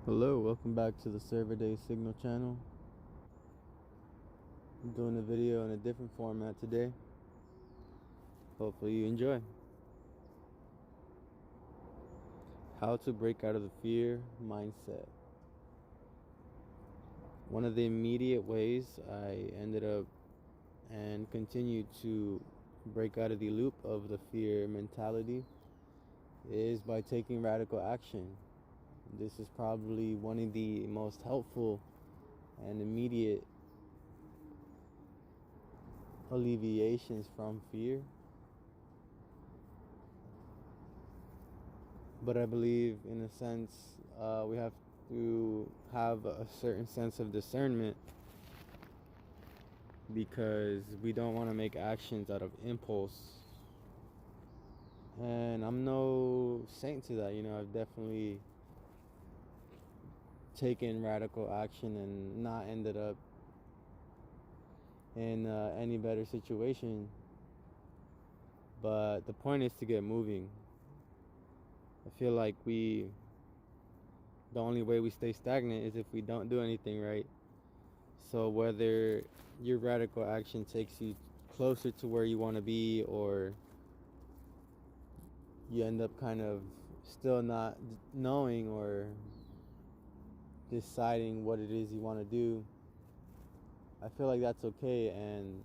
Hello, welcome back to the Servadaesignal channel. I'm doing a video in a different format today. Hopefully you enjoy. How to break out of the fear mindset. One of the immediate ways I ended up and continue to break out of the loop of the fear mentality is by taking radical action. This is probably one of the most helpful and immediate alleviations from fear. But I believe, in a sense, we have to have a certain sense of discernment, because we don't want to make actions out of impulse. And I'm no saint to that. I've definitely taken radical action and not ended up in any better situation. But the point is to get moving. I feel like the only way we stay stagnant is if we don't do anything right. So whether your radical action takes you closer to where you want to be, or you end up kind of still not knowing or deciding what it is you want to do, I feel like that's okay. And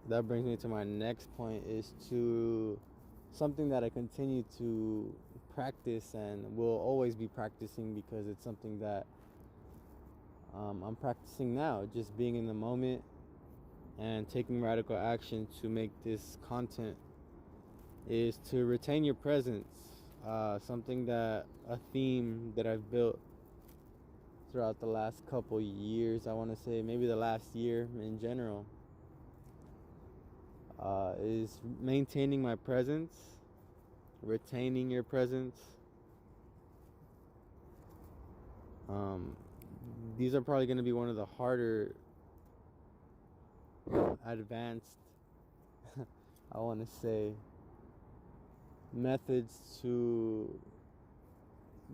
that brings me to my next point, is to something that I continue to practice and will always be practicing, because it's something that I'm practicing now, just being in the moment and taking radical action to make this content, is to retain your presence. A theme that I've built throughout the last couple years, I want to say maybe the last year in general, is maintaining my presence, retaining your presence. These are probably going to be one of the harder advanced I want to say methods to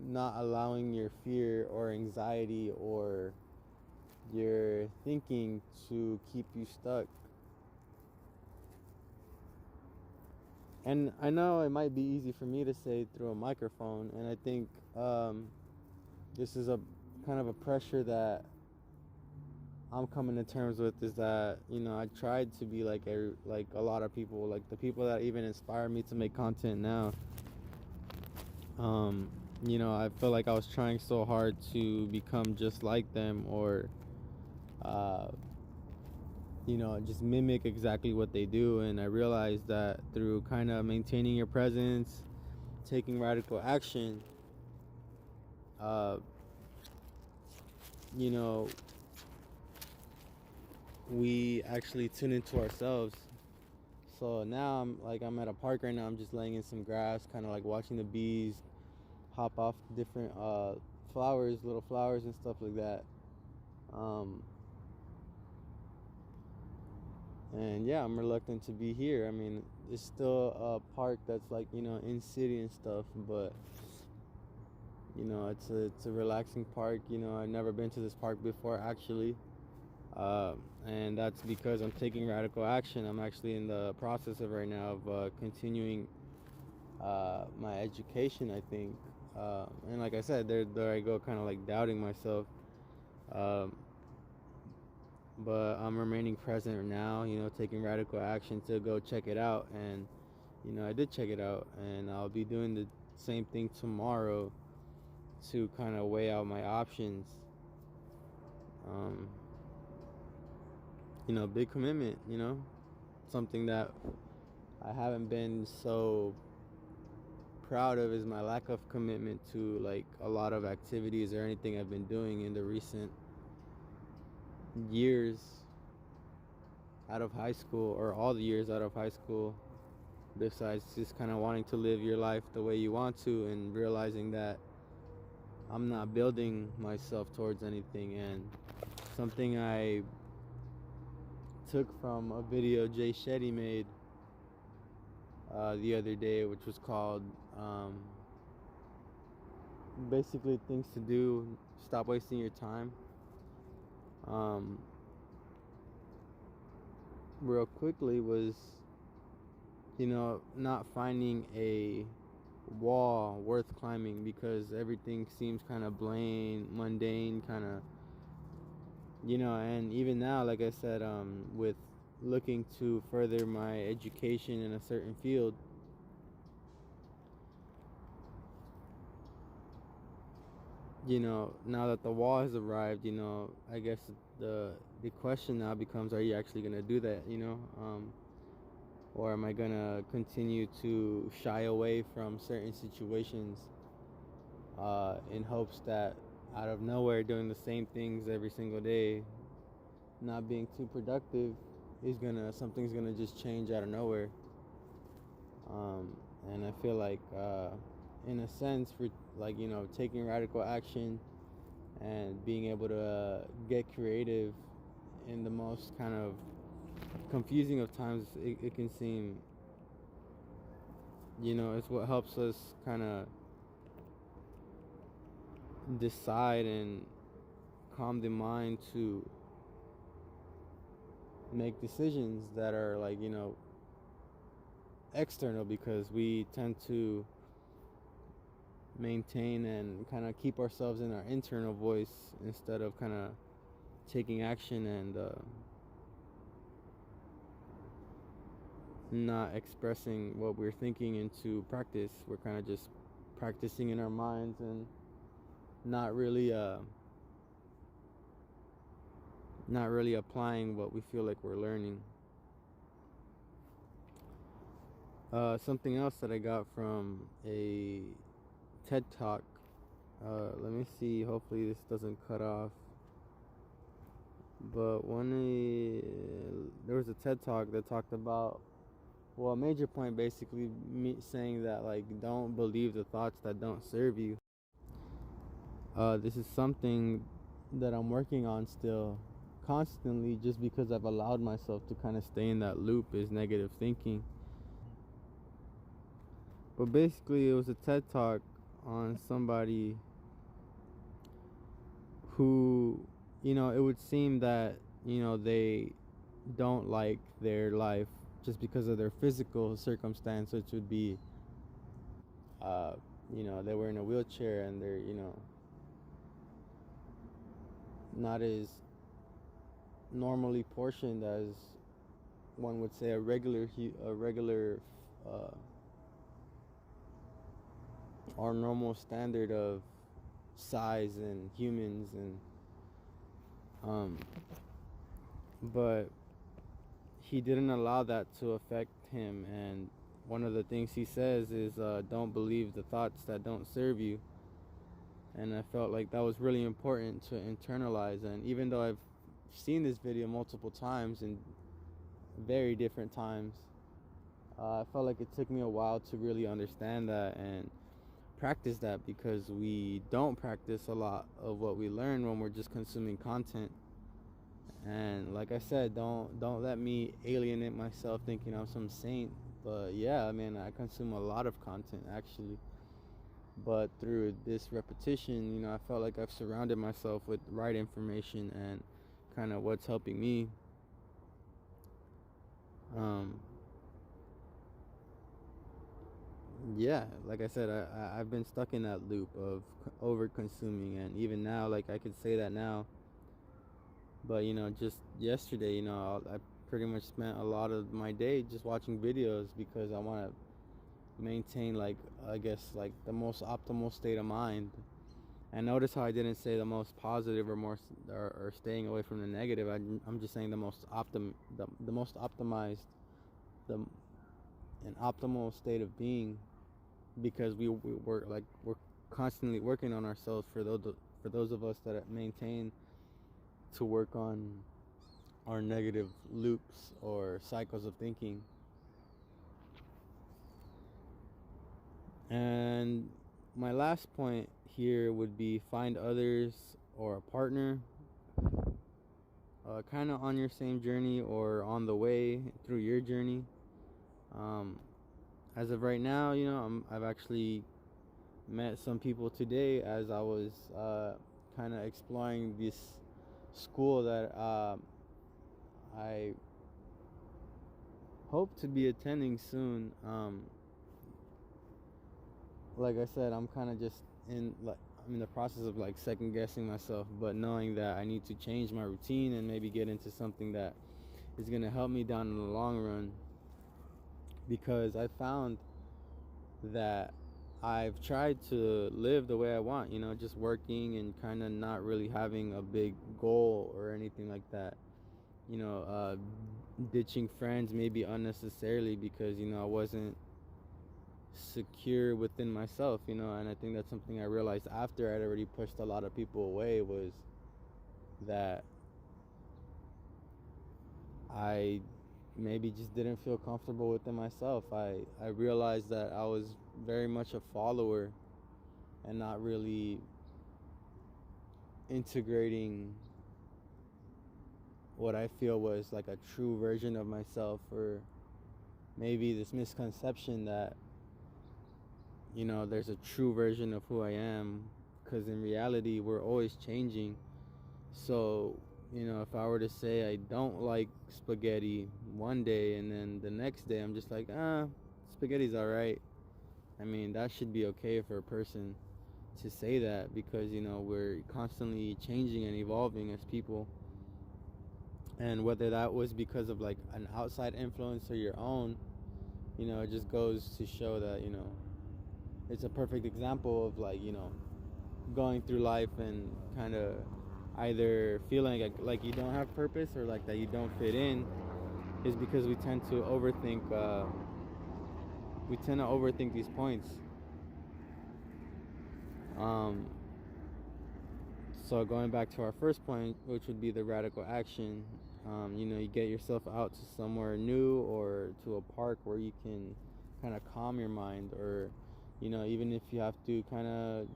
not allowing your fear or anxiety or your thinking to keep you stuck. And I know it might be easy for me to say through a microphone, and I think this is a kind of a pressure that I'm coming to terms with, is that I tried to be like a lot of people, like the people that even inspire me to make content now. I feel like I was trying so hard to become just like them, or just mimic exactly what they do. And I realized that through kind of maintaining your presence, taking radical action, we actually tune into ourselves. So now I'm at a park right now. I'm just laying in some grass, kind of like watching the bees hop off different flowers, little flowers and stuff like that. And yeah, I'm reluctant to be here. I mean, it's still a park that's like in city and stuff, but it's a relaxing park. I've never been to this park before, actually. And that's because I'm taking radical action. I'm actually in the process of right now of continuing my education, I think. And like I said, there I go, kind of like doubting myself. But I'm remaining present now, taking radical action to go check it out. And I did check it out, and I'll be doing the same thing tomorrow to kind of weigh out my options. Big commitment, something that I haven't been so proud of is my lack of commitment to like a lot of activities or anything I've been doing in the recent years out of high school, or all the years out of high school, besides just kind of wanting to live your life the way you want to, and realizing that I'm not building myself towards anything. And something I took from a video Jay Shetty made the other day, which was called basically things to do. Stop wasting your time. Um, Real quickly was, not finding a wall worth climbing because everything seems kind of mundane, kind of, and even now, like I said, with looking to further my education in a certain field, now that the wall has arrived, I guess the question now becomes, are you actually going to do that, or am I going to continue to shy away from certain situations in hopes that out of nowhere doing the same things every single day, not being too productive, something's gonna just change out of nowhere. And I feel like in a sense, for like, taking radical action and being able to get creative in the most kind of confusing of times, it can seem, it's what helps us kind of decide and calm the mind to make decisions that are like, external, because we tend to maintain and kind of keep ourselves in our internal voice instead of kind of taking action and not expressing what we're thinking into practice. We're kind of just practicing in our minds and not really applying what we feel like we're learning. Something else that I got from a TED Talk. Let me see. Hopefully this doesn't cut off. But there was a TED Talk that talked about, well, a major point basically saying that, like, don't believe the thoughts that don't serve you. This is something that I'm working on still, constantly, just because I've allowed myself to kind of stay in that loop, is negative thinking. But basically, it was a TED Talk on somebody who, it would seem that, they don't like their life just because of their physical circumstance, which would be, they were in a wheelchair and they're, not as normally portioned as one would say a regular our normal standard of size and humans, and but he didn't allow that to affect him. And one of the things he says is, don't believe the thoughts that don't serve you. And I felt like that was really important to internalize. And even though I've seen this video multiple times in very different times, I felt like it took me a while to really understand that and practice that, because we don't practice a lot of what we learn when we're just consuming content. And like I said, don't let me alienate myself thinking I'm some saint. But yeah, I mean, I consume a lot of content actually. But through this repetition, I felt like I've surrounded myself with right information and kind of what's helping me. Yeah, like I said, I've been stuck in that loop of over consuming, and even now, like, I could say that now. But just yesterday, I pretty much spent a lot of my day just watching videos because I want to maintain, like, I guess, like, the most optimal state of mind. And notice how I didn't say the most positive or staying away from the negative. I'm just saying the most optimized, the an optimal state of being, because we're constantly working on ourselves, for those of us that maintain to work on our negative loops or cycles of thinking. And my last point here would be, find others or a partner kind of on your same journey or on the way through your journey. As of right now, I've actually met some people today as I was kind of exploring this school that I hope to be attending soon. Like I said, I'm kind of just I'm in the process of like second guessing myself, but knowing that I need to change my routine and maybe get into something that is going to help me down in the long run, because I found that I've tried to live the way I want, just working and kind of not really having a big goal or anything like that. Ditching friends maybe unnecessarily because, I wasn't secure within myself, and I think that's something I realized after I'd already pushed a lot of people away, was that I maybe just didn't feel comfortable within myself. I realized that I was very much a follower and not really integrating what I feel was like a true version of myself, or maybe this misconception that there's a true version of who I am, because in reality we're always changing. So if I were to say I don't like spaghetti one day and then the next day I'm just like, spaghetti's alright, I mean, that should be okay for a person to say that, because we're constantly changing and evolving as people. And whether that was because of like an outside influence or your own, it just goes to show that it's a perfect example of like going through life and kind of either feeling like you don't have purpose, or like that you don't fit in, is because we tend to overthink these points. So going back to our first point, which would be the radical action, you get yourself out to somewhere new or to a park where you can kind of calm your mind, or even if you have to kind of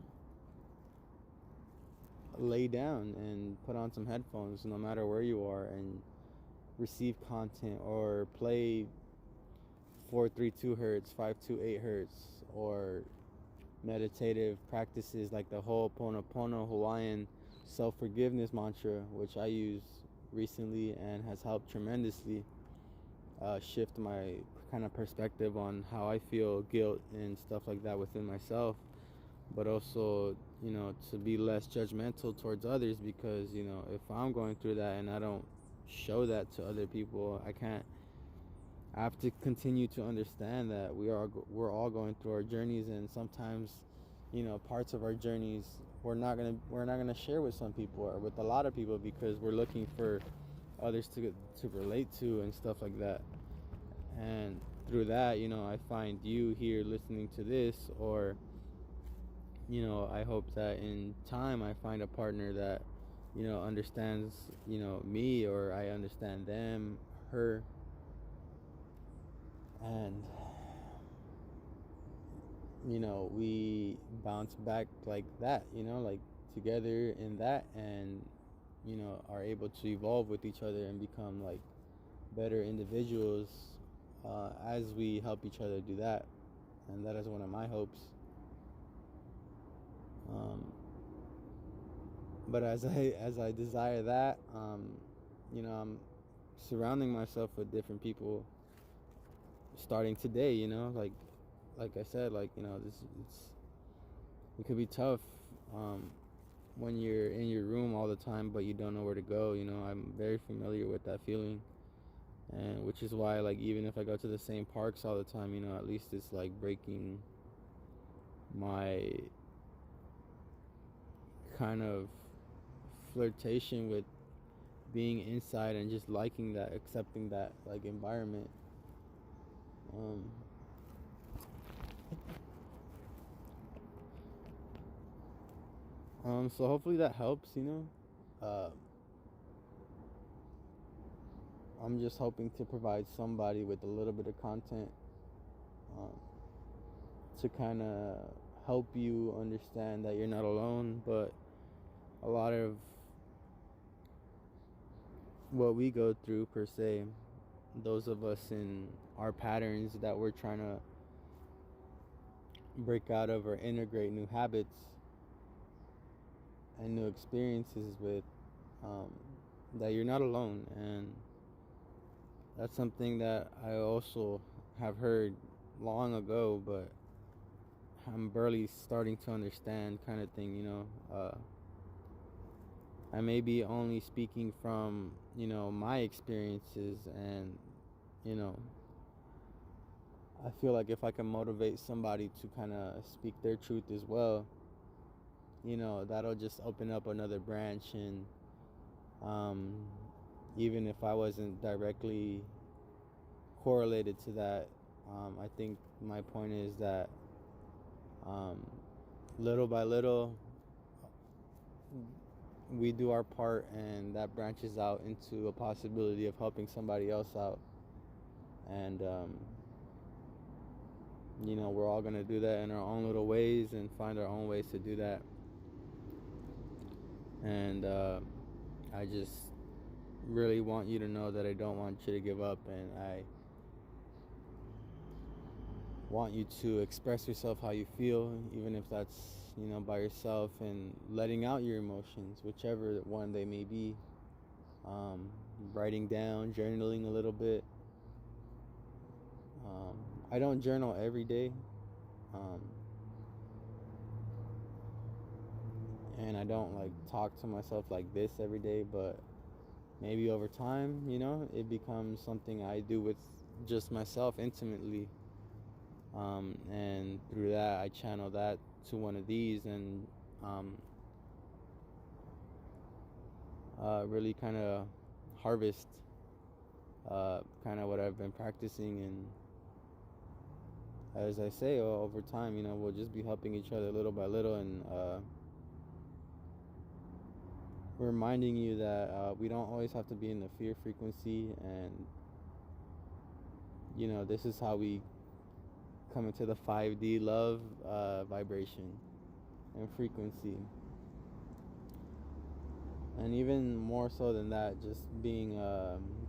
lay down and put on some headphones no matter where you are and receive content, or play 432 hertz, 528 hertz, or meditative practices like the Ho'oponopono Hawaiian self-forgiveness mantra, which I use recently and has helped tremendously shift my kind of perspective on how I feel guilt and stuff like that within myself, but also to be less judgmental towards others, because if I'm going through that and I don't show that to other people, I have to continue to understand that we're all going through our journeys, and sometimes parts of our journeys we're not gonna share with some people or with a lot of people, because we're looking for others to relate to and stuff like that. And through that, I find you here listening to this, or I hope that in time I find a partner that understands me, or I understand them, her, and we bounce back like that, like together in that, and are able to evolve with each other and become like better individuals as we help each other do that. And that is one of my hopes. But as I desire that, I'm surrounding myself with different people starting today. Like I said, it could be tough when you're in your room all the time, but you don't know where to go. I'm very familiar with that feeling, and which is why, like, even if I go to the same parks all the time, at least it's like breaking my kind of flirtation with being inside and just liking that, accepting that like environment. So hopefully that helps. I'm just hoping to provide somebody with a little bit of content to kind of help you understand that you're not alone. But a lot of what we go through, per se, those of us in our patterns that we're trying to break out of or integrate new habits and new experiences with, that you're not alone. And that's something that I also have heard long ago, but I'm barely starting to understand, kind of thing, I may be only speaking from, my experiences, and, you know, I feel like if I can motivate somebody to kind of speak their truth as well, that'll just open up another branch. And even if I wasn't directly correlated to that, I think my point is that little by little we do our part, and that branches out into a possibility of helping somebody else out. And we're all going to do that in our own little ways and find our own ways to do that. And I just really want you to know that I don't want you to give up, and I want you to express yourself how you feel, even if that's, by yourself, and letting out your emotions, whichever one they may be. Writing down, journaling a little bit. I don't journal every day, and I don't talk to myself like this every day, but maybe over time, it becomes something I do with just myself intimately. And through that, I channel that to one of these, and really kind of harvest kind of what I've been practicing. And as I say, over time, we'll just be helping each other little by little, and reminding you that we don't always have to be in the fear frequency. And this is how we come into the 5D love vibration and frequency. And even more so than that, just being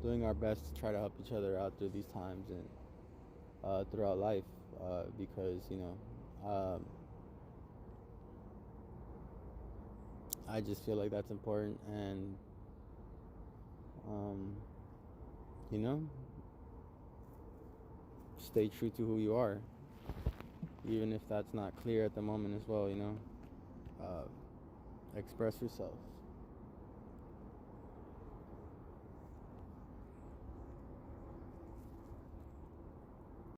doing our best to try to help each other out through these times and throughout life, because I just feel like that's important. And stay true to who you are, even if that's not clear at the moment as well. Express yourself.